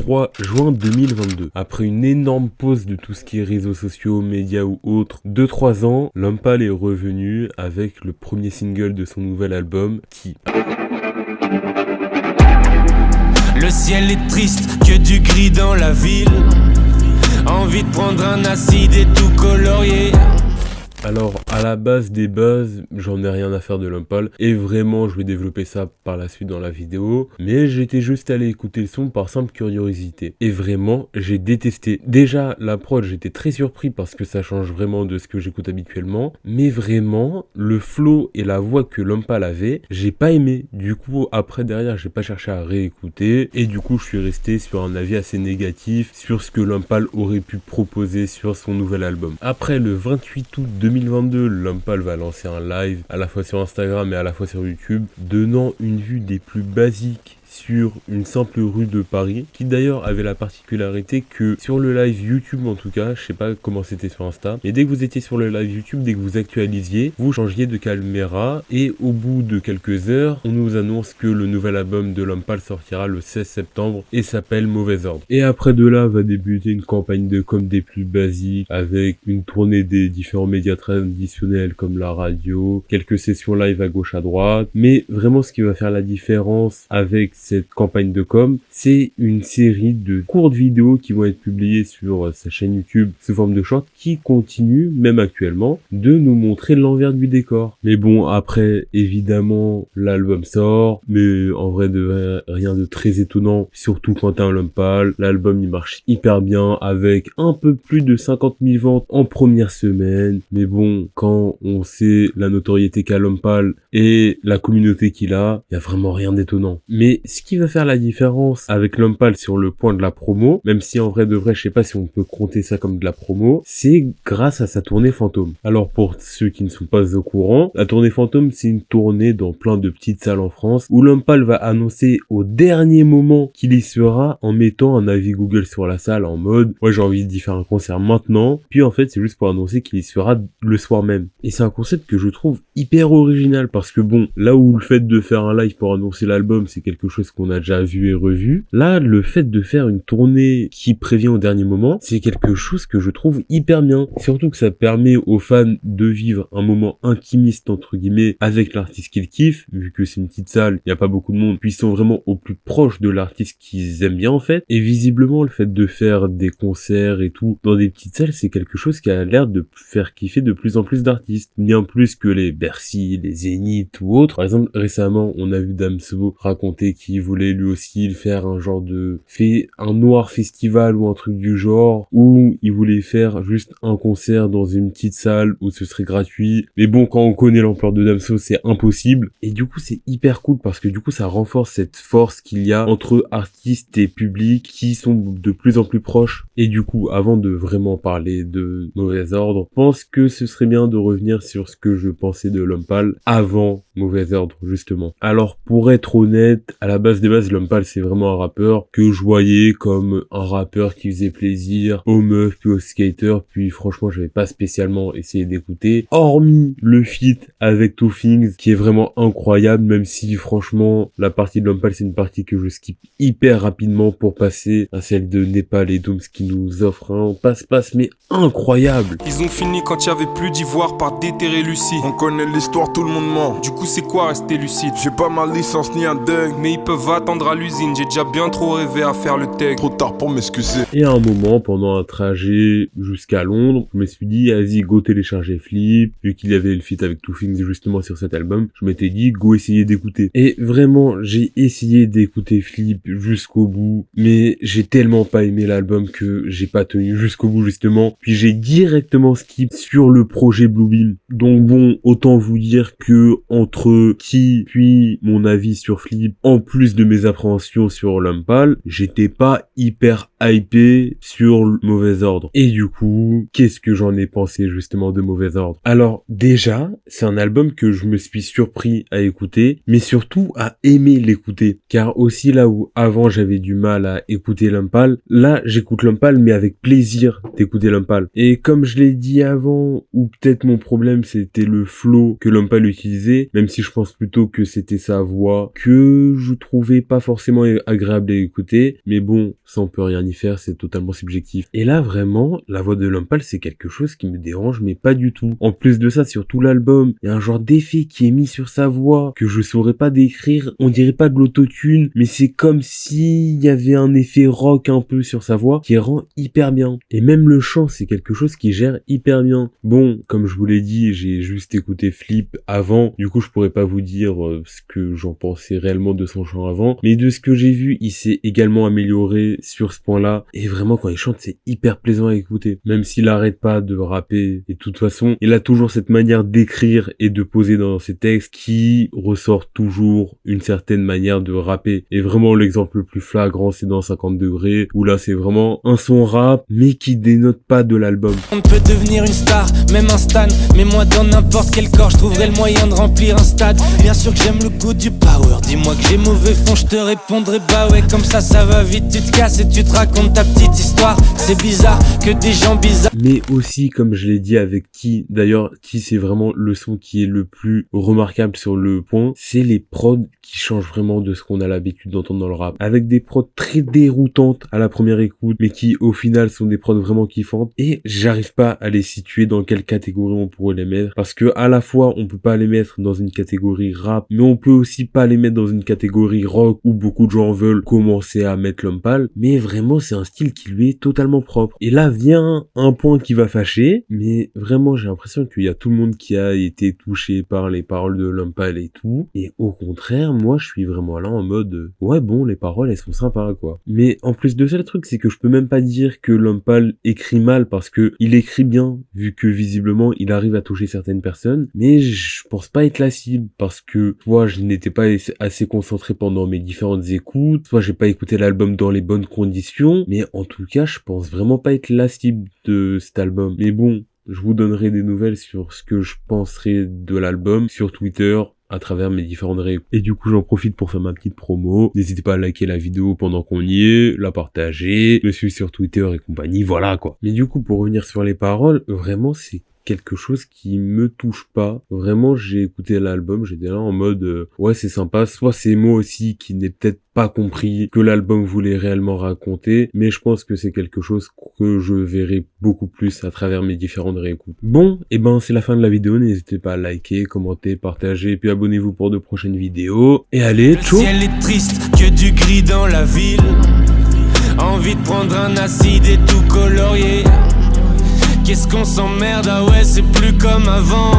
3 juin 2022. Après une énorme pause de tout ce qui est réseaux sociaux, médias ou autres, 2-3 ans, Lompal est revenu avec le premier single de son nouvel album qui... Le ciel est triste, que du gris dans la ville. Envie de prendre un acide et tout colorier. Alors, à la base des bases, j'en ai rien à faire de Lompal, et vraiment, je vais développer ça par la suite dans la vidéo, mais j'étais juste allé écouter le son par simple curiosité, et vraiment, j'ai détesté. Déjà, la prod, j'étais très surpris parce que ça change vraiment de ce que j'écoute habituellement, mais vraiment, le flow et la voix que Lompal avait, j'ai pas aimé. Du coup, après, derrière, j'ai pas cherché à réécouter, et du coup, je suis resté sur un avis assez négatif sur ce que Lompal aurait pu proposer sur son nouvel album. Après, le 28 août 2022, Lompal va lancer un live à la fois sur Instagram et à la fois sur YouTube, donnant une vue des plus basiques sur une simple rue de Paris, qui d'ailleurs avait la particularité que sur le live YouTube en tout cas, je sais pas comment c'était sur Insta, mais dès que vous étiez sur le live YouTube, dès que vous actualisiez, vous changiez de caméra et au bout de quelques heures, on nous annonce que le nouvel album de Lompal sortira le 16 septembre et s'appelle Mauvais Ordre. Et après de là va débuter une campagne de com des plus basiques avec une tournée des différents médias traditionnels comme la radio, quelques sessions live à gauche à droite, mais vraiment ce qui va faire la différence avec cette campagne de com, c'est une série de courtes vidéos qui vont être publiées sur sa chaîne YouTube sous forme de short qui continue, même actuellement, de nous montrer l'envers du décor. Mais bon, après, évidemment, l'album sort, mais en vrai, rien de très étonnant, surtout quand t'as un Lompal. L'album, il marche hyper bien, avec un peu plus de 50 000 ventes en première semaine. Mais bon, quand on sait la notoriété qu'a Lompal et la communauté qu'il a, il y a vraiment rien d'étonnant. Mais ce qui va faire la différence avec Lompal sur le point de la promo, même si en vrai de vrai, je sais pas si on peut compter ça comme de la promo, c'est grâce à sa tournée fantôme. Alors pour ceux qui ne sont pas au courant, la tournée fantôme, c'est une tournée dans plein de petites salles en France où Lompal va annoncer au dernier moment qu'il y sera en mettant un avis Google sur la salle en mode « Ouais, j'ai envie d'y faire un concert maintenant », puis en fait, c'est juste pour annoncer qu'il y sera le soir même. Et c'est un concept que je trouve hyper original parce que bon, là où le fait de faire un live pour annoncer l'album, c'est quelque chose qu'on a déjà vu et revu. Là, le fait de faire une tournée qui prévient au dernier moment, c'est quelque chose que je trouve hyper bien. Surtout que ça permet aux fans de vivre un moment intimiste, entre guillemets, avec l'artiste qu'ils kiffent, vu que c'est une petite salle, il n'y a pas beaucoup de monde, puis ils sont vraiment au plus proche de l'artiste qu'ils aiment bien en fait. Et visiblement, le fait de faire des concerts et tout dans des petites salles, c'est quelque chose qui a l'air de faire kiffer de plus en plus d'artistes. Bien plus que les Bercy, les Zénith ou autres. Par exemple, récemment, on a vu Damso raconter qu'il voulait lui aussi faire un genre de un noir festival ou un truc du genre, où il voulait faire juste un concert dans une petite salle où ce serait gratuit. Mais bon, quand on connaît l'ampleur de Damso, c'est impossible. Et du coup, c'est hyper cool parce que du coup, ça renforce cette force qu'il y a entre artistes et public qui sont de plus en plus proches. Et du coup, avant de vraiment parler de Mauvais Ordre, je pense que ce serait bien de revenir sur ce que je pensais de Lompal avant Mauvais Ordre, justement. Alors, pour être honnête, à la base des bases, Lompal, c'est vraiment un rappeur que je voyais comme un rappeur qui faisait plaisir aux meufs puis aux skaters, puis franchement, j'avais pas spécialement essayé d'écouter, hormis le feat avec Two Things, qui est vraiment incroyable, même si franchement, la partie de Lompal, c'est une partie que je skip hyper rapidement pour passer à celle de Népal et Dooms qui nous offre un passe-passe, mais incroyable. Ils ont fini quand il y avait plus d'ivoire par déterrer lucide. On connaît l'histoire, tout le monde ment. Du coup c'est quoi rester lucide? J'ai pas ma licence ni un dingue, mais ils peuvent attendre à l'usine. J'ai déjà bien trop rêvé à faire le tech. Trop tard pour m'excuser. Et à un moment, pendant un trajet jusqu'à Londres, je me suis dit, vas-y, go télécharger Flip. Vu qu'il y avait le feat avec Two Things justement sur cet album, je m'étais dit, go essayer d'écouter. Et vraiment, j'ai essayé d'écouter Flip jusqu'au bout, mais j'ai tellement pas aimé l'album que j'ai pas tenu jusqu'au bout justement. Puis j'ai directement skip sur le projet Bluebeam. Donc bon, autant vous dire que entre puis mon avis sur Flip, en plus de mes appréhensions sur Lompal, j'étais pas hyper hypé sur le Mauvais Ordre. Et du coup, qu'est-ce que j'en ai pensé justement de Mauvais Ordre? Alors déjà, c'est un album que je me suis surpris à écouter, mais surtout à aimer l'écouter. Car aussi là où avant j'avais du mal à écouter Lumpal, là j'écoute Lumpal mais avec plaisir d'écouter Lumpal. Et comme je l'ai dit avant, ou peut-être mon problème c'était le flow que Lumpal utilisait, même si je pense plutôt que c'était sa voix, que je trouvais pas forcément agréable à écouter, mais bon, ça on peut rien y faire, c'est totalement subjectif. Et là vraiment, la voix de Lumpal c'est quelque chose qui me dérange mais pas du tout. En plus de ça, sur tout l'album, il y a un genre d'effet qui est mis sur sa voix que je saurais pas décrire, on dirait pas de l'autotune, mais c'est comme s'il y avait un effet rock un peu sur sa voix qui rend hyper bien. Et même le chant, c'est quelque chose qui gère hyper bien. Bon, comme je vous l'ai dit, j'ai juste écouté Flip avant, du coup je pourrais pas vous dire ce que j'en pensais réellement de son chant avant, mais de ce que j'ai vu, il s'est également amélioré sur ce point-là, et vraiment quand il chante, c'est hyper plaisant à écouter. Même s'il arrête pas de rapper, et de toute façon, il a toujours cette manière d'écrire et de poser dans ses textes qui ressort toujours une certaine manière de rapper. Et vraiment l'exemple le plus flagrant, c'est dans 50 degrés, où là c'est vraiment un son rap, mais qui dénote pas de l'album. On peut devenir une star, même un stan, mais moi dans n'importe quel corps, je trouverai le moyen de remplir un stade. Bien sûr que j'aime le goût du power, dis-moi que j'ai mauvais fond, je te répondrai bah ouais, comme ça va vite, tu te casses et tu te racontes ta petite histoire. C'est bizarre que des gens bizarres. Mais aussi, comme je l'ai dit avec Ti, d'ailleurs Ti c'est vraiment le son qui est le plus remarquable sur le point, c'est les prods qui changent vraiment de ce qu'on a l'habitude d'entendre dans le rap, avec des prods très déroutantes à la première écoute, mais qui au final sont des prods vraiment kiffantes, et j'arrive pas à les situer dans quelle catégorie on pourrait les mettre, parce que à la fois on peut pas les mettre dans une catégorie rap, mais on peut aussi pas les mettre dans une catégorie rock où beaucoup de gens veulent commencer à mettre Lumpal, mais vraiment c'est un style qui lui est totalement propre. Et là vient un point qui va fâcher, mais vraiment j'ai l'impression qu'il y a tout le monde qui a été touché par les paroles de Lumpal et tout, et au contraire moi je suis vraiment là en mode ouais bon, les paroles elles sont sympas quoi. Mais en plus de ça, le truc c'est que je peux même pas dire que Lumpal écrit mal, parce que il écrit bien, vu que visiblement il arrive à toucher certaines personnes, mais je pense pas être la cible, parce que soit je n'étais pas assez concentré pendant mes différentes écoutes, soit j'ai pas écouté l'album dans les bonnes conditions, mais en tout cas je pense vraiment pas être la cible de cet album. Mais bon, je vous donnerai des nouvelles sur ce que je penserai de l'album sur Twitter à travers mes différentes réécoutes. Et du coup j'en profite pour faire ma petite promo, n'hésitez pas à liker la vidéo pendant qu'on y est, la partager, me suivre sur Twitter et compagnie, voilà quoi. Mais du coup pour revenir sur les paroles, vraiment c'est quelque chose qui me touche pas. Vraiment, j'ai écouté l'album, j'étais là en mode ouais c'est sympa, soit c'est moi aussi qui n'ai peut-être pas compris que l'album voulait réellement raconter, mais je pense que c'est quelque chose que je verrai beaucoup plus à travers mes différentes réécoutes. Bon, et ben c'est la fin de la vidéo, n'hésitez pas à liker, commenter, partager, puis abonnez-vous pour de prochaines vidéos, et allez, ciao. Le ciel est triste, que du gris dans la ville. Envie de prendre un acide et tout colorier. Qu'est-ce qu'on s'emmerde, ah ouais c'est plus comme avant.